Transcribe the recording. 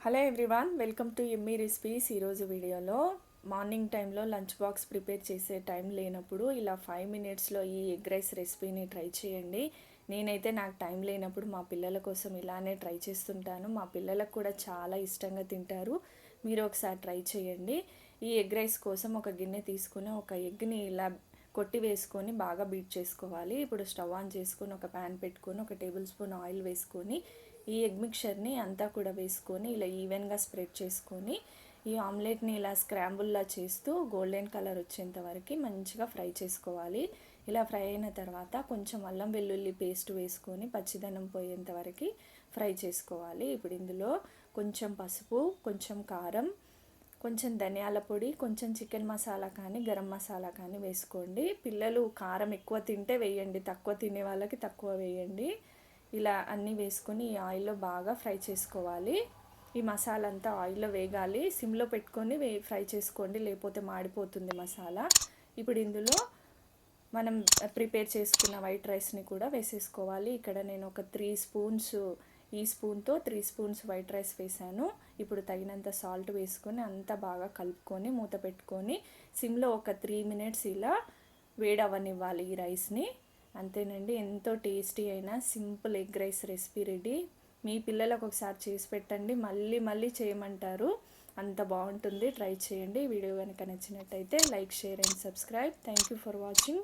Hello everyone, welcome to Emmy recipes. ఈరోజు వీడియోలో morning టైంలో లంచ్ బాక్స్ ప్రిపేర్ చేసే టైం లేనప్పుడు ఇలా 5 మినిట్స్లో ఈ ఎగ్ రైస్ రెసిపీని ట్రై చేయండి. నేనైతే నాకు టైం లేనప్పుడు మా పిల్లల కోసం ఇలానే ట్రై చేస్తుంటాను. మా పిల్లలకు కూడా చాలా ఇష్టంగా తింటారు. మీరు ఒకసారి ట్రై చేయండి. ఈ ఎగ్ రైస్ కోసం ఒక గిన్నె తీసుకుని ఒక ఎగ్ని ఇలా కొట్టి వేసుకొని బాగా బీట్ చేసుకోవాలి. ఇప్పుడు స్టవ్ ఆన్ చేసుకొని ఒక ప్యాన్ పెట్టుకొని 1 టేబుల్ స్పూన్ ఆయిల్ వేసుకొని ఈ ఎగ్ మిక్చర్ని అంతా కూడా వేసుకొని ఇలా ఈవెన్గా స్ప్రెడ్ చేసుకొని ఈ ఆమ్లెట్ని ఇలా స్క్రాంబుల్లా చేస్తూ గోల్డెన్ కలర్ వచ్చేంత వరకు మంచిగా ఫ్రై చేసుకోవాలి. ఇలా ఫ్రై అయిన తర్వాత కొంచెం అల్లం వెల్లుల్లి పేస్ట్ వేసుకొని పచ్చిదనం పోయేంత వరకు ఫ్రై చేసుకోవాలి. ఇప్పుడు ఇందులో కొంచెం పసుపు, కొంచెం కారం, కొంచెం ధనియాల పొడి, కొంచెం చికెన్ మసాలా కానీ గరం మసాలా కానీ వేసుకోండి. పిల్లలు కారం ఎక్కువ తింటే వేయండి, తక్కువ తినే వాళ్ళకి తక్కువ వేయండి. ఇలా అన్నీ వేసుకొని ఈ ఆయిల్లో బాగా ఫ్రై చేసుకోవాలి. ఈ మసాలా అంతా ఆయిల్లో వేగాలి. సిమ్లో పెట్టుకొని ఫ్రై చేసుకోండి, లేకపోతే మాడిపోతుంది మసాలా. ఇప్పుడు ఇందులో మనం ప్రిపేర్ చేసుకున్న వైట్ రైస్ని కూడా వేసేసుకోవాలి. ఇక్కడ నేను ఒక 3 స్పూన్స్, ఈ స్పూన్తో 3 స్పూన్స్ వైట్ రైస్ వేసాను. ఇప్పుడు తగినంత సాల్ట్ వేసుకొని అంతా బాగా కలుపుకొని మూత పెట్టుకొని సిమ్లో ఒక 3 మినిట్స్ ఇలా వేడవనివ్వాలి ఈ రైస్ని. అంతేనండి, ఎంతో టేస్టీ అయిన simple egg rice recipe ready. మీ పిల్లలకు ఒకసారి చేసి పెట్టండి, మళ్ళీ మళ్ళీ చేయమంటారు, అంత బాగుంటుంది. ట్రై చేయండి. వీడియో కనుక నచ్చినట్టయితే like, share and subscribe. Thank you for watching.